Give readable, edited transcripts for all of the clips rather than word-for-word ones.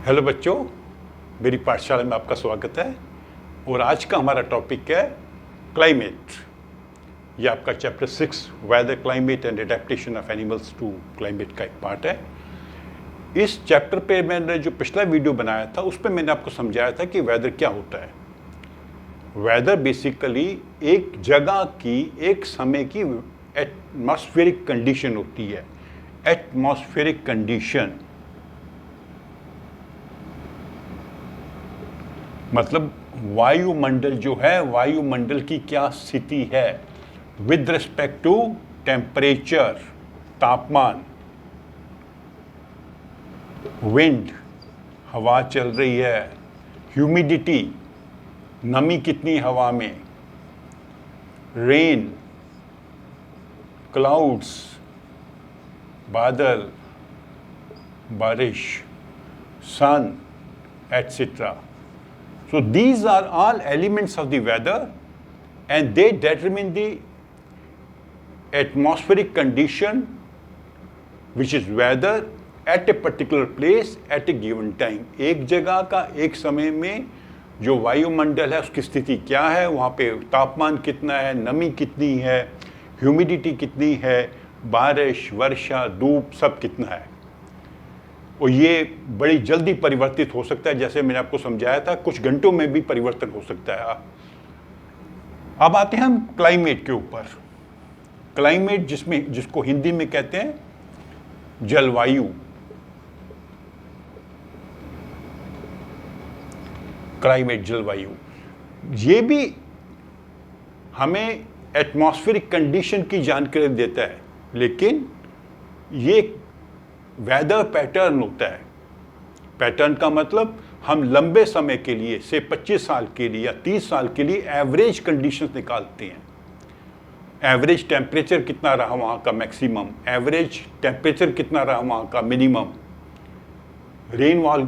Hello बच्चों, मेरी पाठशाला में आपका स्वागत है। और आज का हमारा टॉपिक है क्लाइमेट। ये आपका chapter 6 weather, climate and adaptation of animals to climate का एक पार्ट है। इस चैप्टर पे मैंने जो पिछला वीडियो बनाया था उस पर मैंने आपको समझाया था कि वेदर क्या होता है। वेदर बेसिकली एक जगह की, एक समय की एटमॉस्फेरिक कंडीशन होती है। एटमॉस्फेरिक कंडीशन मतलब वायुमंडल जो है, वायुमंडल की क्या स्थिति है विद रिस्पेक्ट टू टेम्परेचर, तापमान, विंड, हवा चल रही है, ह्यूमिडिटी, नमी कितनी हवा में, रेन, क्लाउड्स, बादल, बारिश, सन, etc. So these are all elements of the weather and they determine the atmospheric condition which is weather at a particular place at a given time. एक जगह का एक समय में जो वायुमंडल है उसकी स्थिति क्या है, वहाँ पे तापमान कितना है, नमी कितनी है, ह्यूमिडिटी कितनी है, बारिश, वर्षा, धूप सब कितना है। और ये बड़ी जल्दी परिवर्तित हो सकता है, जैसे मैंने आपको समझाया था, कुछ घंटों में भी परिवर्तन हो सकता है। अब आते हैं हम क्लाइमेट के ऊपर। क्लाइमेट जिसको हिंदी में कहते हैं जलवायु। क्लाइमेट, जलवायु, ये भी हमें एटमॉस्फेरिक कंडीशन की जानकारी देता है, लेकिन ये वेदर पैटर्न होता है। पैटर्न का मतलब हम लंबे समय के लिए, से 25 साल के लिए या 30 साल के लिए एवरेज कंडीशंस निकालते हैं। एवरेज टेम्परेचर कितना रहा वहाँ का मैक्सिमम, एवरेज टेम्परेचर कितना रहा वहाँ का मिनिमम, रेनफॉल,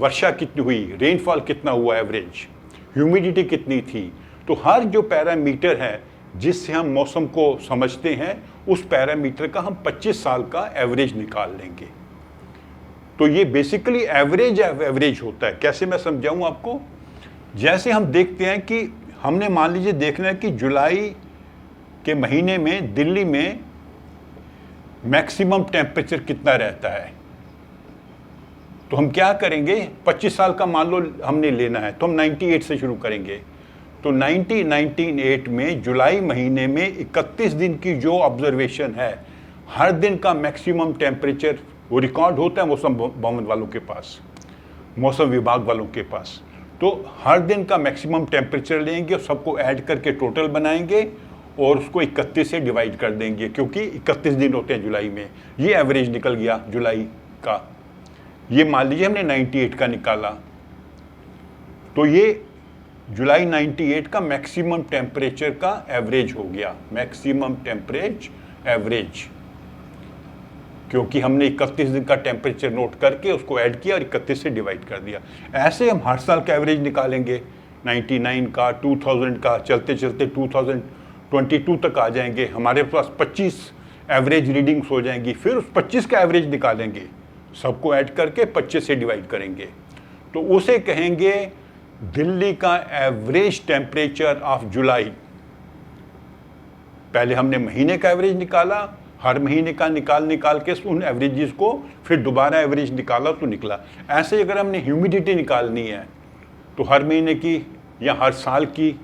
वर्षा कितनी हुई, रेनफॉल कितना हुआ एवरेज, ह्यूमिडिटी कितनी थी। तो हर जो पैरामीटर है जिससे हम मौसम को समझते हैं, उस पैरामीटर का हम 25 साल का एवरेज निकाल लेंगे। तो ये बेसिकली एवरेज होता है। कैसे मैं समझाऊं आपको? जैसे हम देखते हैं कि हमने मान लीजिए देखना है कि जुलाई के महीने में दिल्ली में मैक्सिमम टेम्परेचर कितना रहता है। तो हम क्या करेंगे, 25 साल का मान लो हमने लेना है, तो हम 98 से शुरू करेंगे। तो 1998 में जुलाई महीने में 31 दिन की जो ऑब्जर्वेशन है, हर दिन का मैक्सिमम टेम्परेचर वो रिकॉर्ड होता है मौसम भवन वालों के पास, मौसम विभाग वालों के पास। तो हर दिन का मैक्सिमम टेम्परेचर लेंगे और सबको ऐड करके टोटल बनाएंगे और उसको 31 से डिवाइड कर देंगे, क्योंकि 31 दिन होते हैं जुलाई में। ये एवरेज निकल गया जुलाई का। ये मान लीजिए हमने 98 का निकाला, तो ये जुलाई 98 का मैक्सिमम टेम्परेचर का एवरेज हो गया, मैक्सिमम टेम्परेचर एवरेज, क्योंकि हमने 31 दिन का टेम्परेचर नोट करके उसको ऐड किया और 31 से डिवाइड कर दिया। ऐसे हम हर साल का एवरेज निकालेंगे, 99 का, 2000 का, चलते चलते 2022 तक आ जाएंगे। हमारे पास 25 एवरेज रीडिंग्स हो जाएंगी। फिर उस 25 का एवरेज निकालेंगे, सबको ऐड करके 25 से डिवाइड करेंगे, तो उसे कहेंगे दिल्ली का एवरेज टेम्परेचर ऑफ जुलाई। पहले हमने महीने का एवरेज निकाला, हर महीने का निकाल के उन एवरेजेस को फिर दोबारा एवरेज निकाला तो निकला। ऐसे अगर हमने ह्यूमिडिटी निकालनी है तो हर महीने की या हर साल की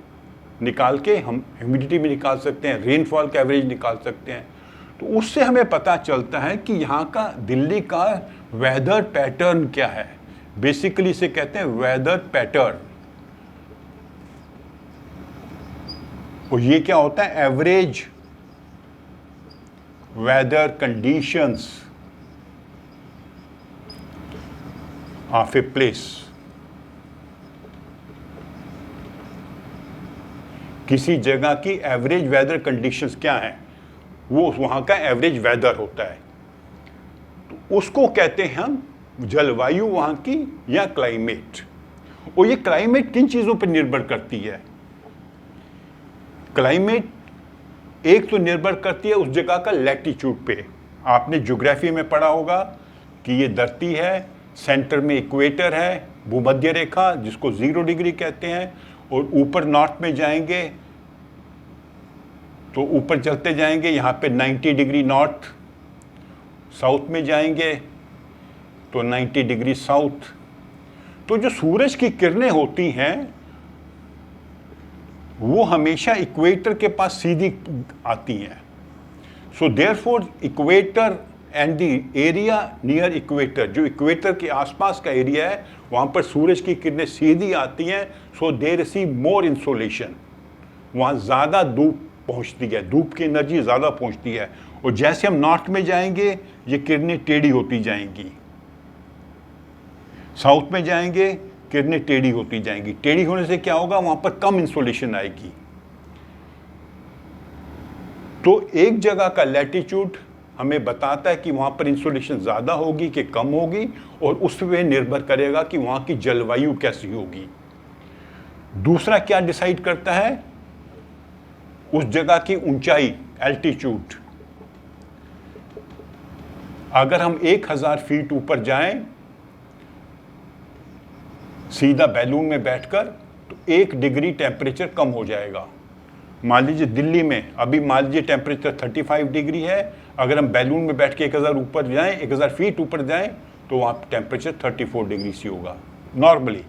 निकाल के हम ह्यूमिडिटी भी निकाल सकते हैं, रेनफॉल का एवरेज निकाल सकते हैं। तो उससे हमें पता चलता है कि यहाँ का दिल्ली का वेदर पैटर्न क्या है। बेसिकली इसे कहते हैं वेदर पैटर्न। और ये क्या होता है, average weather conditions of a place. किसी जगह की एवरेज वेदर कंडीशंस क्या है, वो वहां का एवरेज वेदर होता है। तो उसको कहते हैं हम जलवायु वहां की या क्लाइमेट। और ये क्लाइमेट किन चीजों पर निर्भर करती है? क्लाइमेट एक तो निर्भर करती है उस जगह का लैटिट्यूड पे। आपने ज्योग्राफी में पढ़ा होगा कि ये धरती है, सेंटर में इक्वेटर है, भूमध्य रेखा जिसको 0 डिग्री कहते हैं, और ऊपर नॉर्थ में जाएंगे तो ऊपर चलते जाएंगे, यहाँ पे 90 डिग्री नॉर्थ, साउथ में जाएंगे तो 90 डिग्री साउथ। तो जो सूरज की किरणें होती हैं वो हमेशा इक्वेटर के पास सीधी आती हैं। So therefore equator and the area near equator, जो इक्वेटर के आसपास का एरिया है वहाँ पर सूरज की किरणें सीधी आती हैं, सो दे रिसीव मोर इंसोलेशन, वहाँ ज़्यादा धूप पहुँचती है, धूप की एनर्जी ज़्यादा पहुँचती है। और जैसे हम नॉर्थ में जाएंगे ये किरणें टेढ़ी होती जाएंगी, साउथ में जाएंगे किरणें टेढ़ी होती जाएंगी। टेढ़ी होने से क्या होगा, वहाँ पर कम इंसोलेशन आएगी। तो एक जगह का लैटिट्यूड हमें बताता है कि वहाँ पर इंसोलेशन ज़्यादा होगी कि कम होगी, और उस पर निर्भर करेगा कि वहाँ की जलवायु कैसी होगी। दूसरा क्या डिसाइड करता है, उस जगह की ऊंचाई, एल्टीट्यूड। अगर हम 1000 फीट ऊपर जाएं सीधा बैलून में बैठकर तो 1 डिग्री टेम्परेचर कम हो जाएगा। मान लीजिए दिल्ली में अभी मान लीजिए टेम्परेचर 35 डिग्री है, अगर हम बैलून में बैठ के 1000 ऊपर जाएं, 1000 फीट ऊपर जाएं तो वहाँ टेम्परेचर 34 डिग्री से होगा नॉर्मली।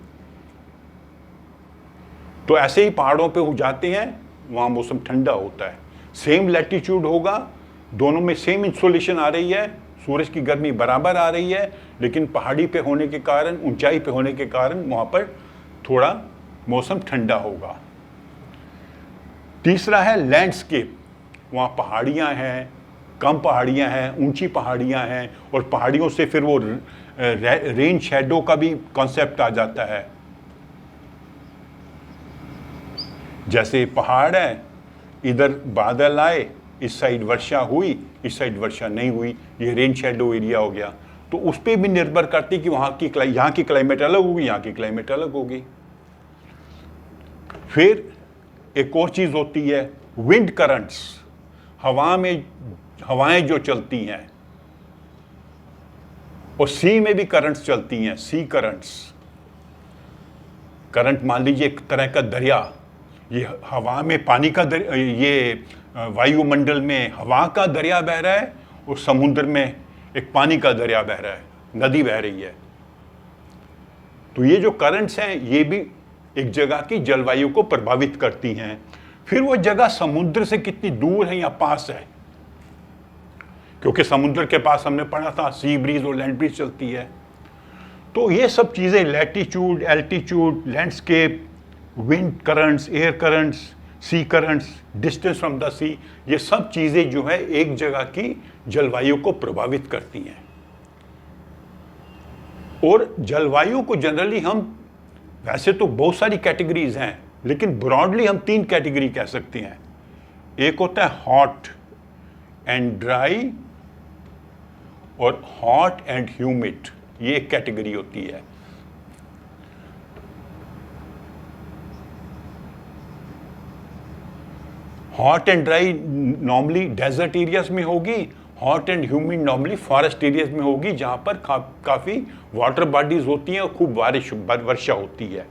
तो ऐसे ही पहाड़ों पे हो जाते हैं, वहाँ मौसम ठंडा होता है। सेम लैटिट्यूड होगा, दोनों में सेम इंसोलेशन आ रही है, सूरज की गर्मी बराबर आ रही है, लेकिन पहाड़ी पे होने के कारण, ऊंचाई पे होने के कारण वहाँ पर थोड़ा मौसम ठंडा होगा। तीसरा है लैंडस्केप, वहाँ पहाड़ियाँ हैं, कम पहाड़ियाँ हैं, ऊंची पहाड़ियाँ हैं, और पहाड़ियों से फिर वो रेन शैडो का भी कॉन्सेप्ट आ जाता है। जैसे पहाड़ है, इधर बादल आए, इस साइड वर्षा हुई, इस साइड वर्षा नहीं हुई, ये रेन शैडो एरिया हो गया। तो उस पर भी निर्भर करती कि यहाँ की क्लाइमेट अलग होगी, यहाँ की क्लाइमेट अलग होगी। फिर एक और चीज़ होती है विंड करंट्स, हवाएं जो चलती हैं, और सी में भी करंट्स चलती हैं, सी करंट्स। करंट मान लीजिए एक तरह का दरिया, ये हवा में पानी का दरिया, ये वायुमंडल में हवा का दरिया बह रहा है, और समुद्र में एक पानी का दरिया बह रहा है, नदी बह रही है। तो ये जो करंट्स हैं ये भी एक जगह की जलवायु को प्रभावित करती हैं। फिर वो जगह समुद्र से कितनी दूर है या पास है, क्योंकि समुद्र के पास हमने पढ़ा था सी ब्रीज और लैंड ब्रीज चलती है। तो ये सब चीज़ें, latitude, altitude, landscape, wind currents, air currents, sea currents, distance from the sea, ये सब चीज़ें जो है एक जगह की जलवायु को प्रभावित करती हैं। और जलवायु को जनरली हम, वैसे तो बहुत सारी कैटेगरीज हैं, लेकिन ब्रॉडली हम 3 कैटेगरी कह सकते हैं। एक होता है हॉट एंड ड्राई, और हॉट एंड ह्यूमिड, ये एक कैटेगरी होती है। Hot and dry normally desert areas में होगी, hot and humid normally forest areas में होगी, जहाँ पर काफ़ी वाटर बॉडीज होती हैं और खूब वर्षा होती है।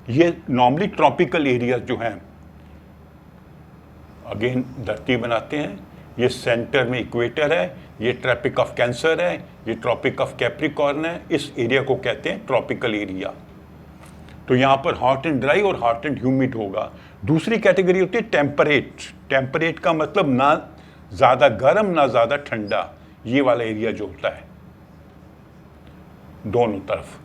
ये नॉर्मली ट्रॉपिकल एरियाज जो हैं, अगेन धरती बनाते हैं, ये सेंटर में इक्वेटर है, ये ट्रॉपिक ऑफ कैंसर है, ये ट्रॉपिक ऑफ कैप्रिकॉर्न है, इस एरिया को कहते हैं ट्रॉपिकल एरिया। तो यहाँ पर हॉट एंड ड्राई और हॉट एंड ह्यूमिड होगा। दूसरी कैटेगरी होती है टेम्परेट। टेम्परेट का मतलब ना ज़्यादा गर्म ना ज़्यादा ठंडा, ये वाला एरिया जो होता है दोनों तरफ।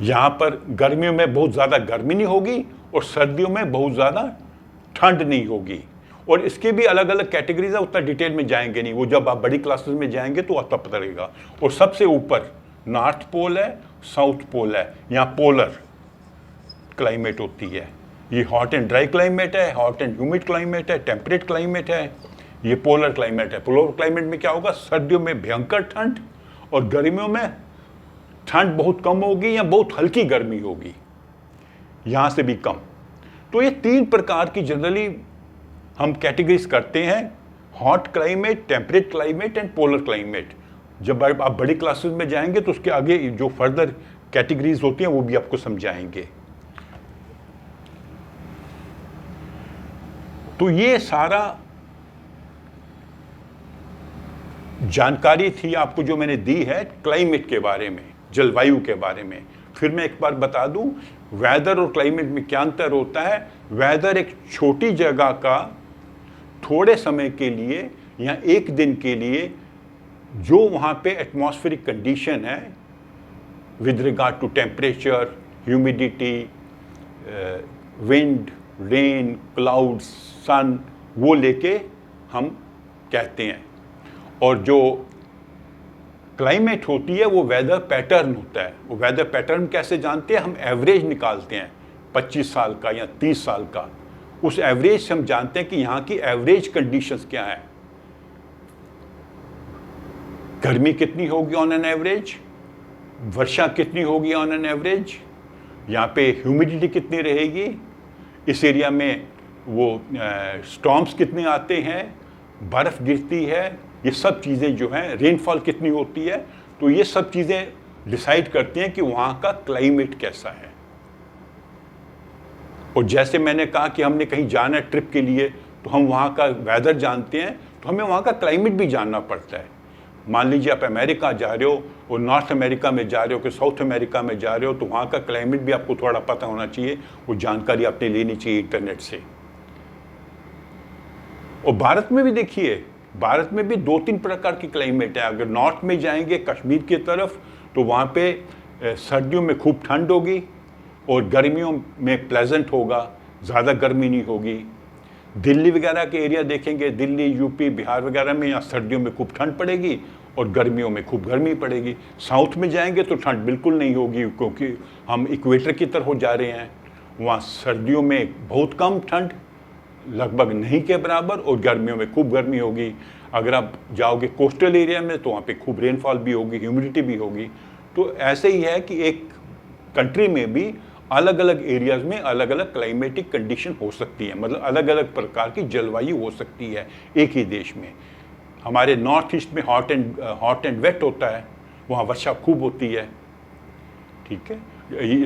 यहाँ पर गर्मियों में बहुत ज़्यादा गर्मी नहीं होगी और सर्दियों में बहुत ज़्यादा ठंड नहीं होगी। और इसके भी अलग अलग कैटेगरीज है, उतना डिटेल में जाएंगे नहीं, वो जब आप बड़ी क्लासेस में जाएंगे तो आता पता लगेगा। और सबसे ऊपर नॉर्थ पोल है, साउथ पोल है, यहाँ पोलर क्लाइमेट होती है। ये हॉट एंड ड्राई क्लाइमेट है, हॉट एंड ह्यूमिड क्लाइमेट है, टेम्परेट क्लाइमेट है, ये पोलर क्लाइमेट है। पोलर क्लाइमेट में क्या होगा, सर्दियों में भयंकर ठंड और गर्मियों में ठंड बहुत कम होगी या बहुत हल्की गर्मी होगी, यहाँ से भी कम। तो ये 3 प्रकार की जनरली हम कैटेगरीज करते हैं, hot climate, temperate climate and polar climate. जब आप बड़ी क्लासेस में जाएंगे तो उसके आगे जो फर्दर कैटेगरीज होती हैं वो भी आपको समझाएंगे। तो ये सारा जानकारी थी आपको जो मैंने दी है क्लाइमेट के बारे में, जलवायु के बारे में। फिर मैं एक बार बता दूं, वेदर और क्लाइमेट में क्या अंतर होता है। वेदर एक छोटी जगह का थोड़े समय के लिए या एक दिन के लिए जो वहाँ पे एटमॉस्फेरिक कंडीशन है with regard to temperature, humidity, wind, rain, clouds, sun, वो लेके हम कहते हैं। और जो क्लाइमेट होती है वो वेदर पैटर्न होता है। वो वेदर पैटर्न कैसे जानते हैं? हम एवरेज निकालते हैं 25 साल का या 30 साल का। उस एवरेज से हम जानते हैं कि यहाँ की एवरेज कंडीशंस क्या है। गर्मी कितनी होगी ऑन एन एवरेज, वर्षा कितनी होगी ऑन एन एवरेज, यहाँ पे ह्यूमिडिटी कितनी रहेगी, इस एरिया में वो स्टॉर्म्स कितने आते हैं, बर्फ़ गिरती है, ये सब चीज़ें जो हैं, रेनफॉल कितनी होती है। तो ये सब चीज़ें डिसाइड करती हैं कि वहाँ का क्लाइमेट कैसा है। और जैसे मैंने कहा कि हमने कहीं जाना है ट्रिप के लिए तो हम वहाँ का वेदर जानते हैं, तो हमें वहाँ का क्लाइमेट भी जानना पड़ता है। मान लीजिए आप अमेरिका जा रहे हो और नॉर्थ अमेरिका में जा रहे हो कि साउथ अमेरिका में जा रहे हो, तो वहाँ का क्लाइमेट भी आपको थोड़ा पता होना चाहिए। वो जानकारी आपने लेनी चाहिए इंटरनेट से। और भारत में भी देखिए, भारत में भी 2-3 प्रकार की क्लाइमेट है। अगर नॉर्थ में जाएंगे कश्मीर की तरफ तो वहाँ पे सर्दियों में खूब ठंड होगी और गर्मियों में प्लेजेंट होगा, ज़्यादा गर्मी नहीं होगी। दिल्ली वगैरह के एरिया देखेंगे, दिल्ली, यूपी, बिहार वगैरह में यहाँ सर्दियों में खूब ठंड पड़ेगी और गर्मियों में खूब गर्मी पड़ेगी। साउथ में जाएंगे तो ठंड बिल्कुल नहीं होगी क्योंकि हम इक्वेटर की तरफ हो जा रहे हैं। वहाँ सर्दियों में बहुत कम ठंड, लगभग नहीं के बराबर, और गर्मियों में खूब गर्मी होगी। अगर आप जाओगे कोस्टल एरिया में तो वहाँ पे खूब रेनफॉल भी होगी, ह्यूमिडिटी भी होगी। तो ऐसे ही है कि एक कंट्री में भी अलग अलग एरियाज़ में अलग अलग क्लाइमेटिक कंडीशन हो सकती है, मतलब अलग अलग प्रकार की जलवायु हो सकती है एक ही देश में। हमारे नॉर्थ ईस्ट में हॉट एंड वेट होता है, वहाँ वर्षा खूब होती है, ठीक है।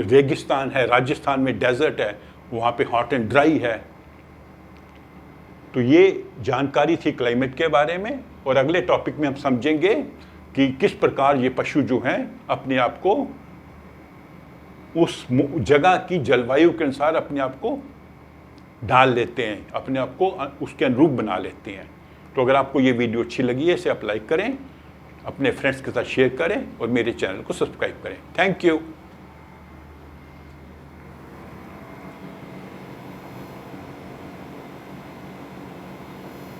रेगिस्तान है, राजस्थान में डेजर्ट है, वहाँ पे हॉट एंड ड्राई है। तो ये जानकारी थी क्लाइमेट के बारे में। और अगले टॉपिक में हम समझेंगे कि किस प्रकार ये पशु जो हैं अपने आप को उस जगह की जलवायु के अनुसार अपने आप को ढाल लेते हैं, अपने आप को उसके अनुरूप बना लेते हैं। तो अगर आपको ये वीडियो अच्छी लगी है इसे आप लाइक करें, अपने फ्रेंड्स के साथ शेयर करें और मेरे चैनल को सब्सक्राइब करें। Thank you.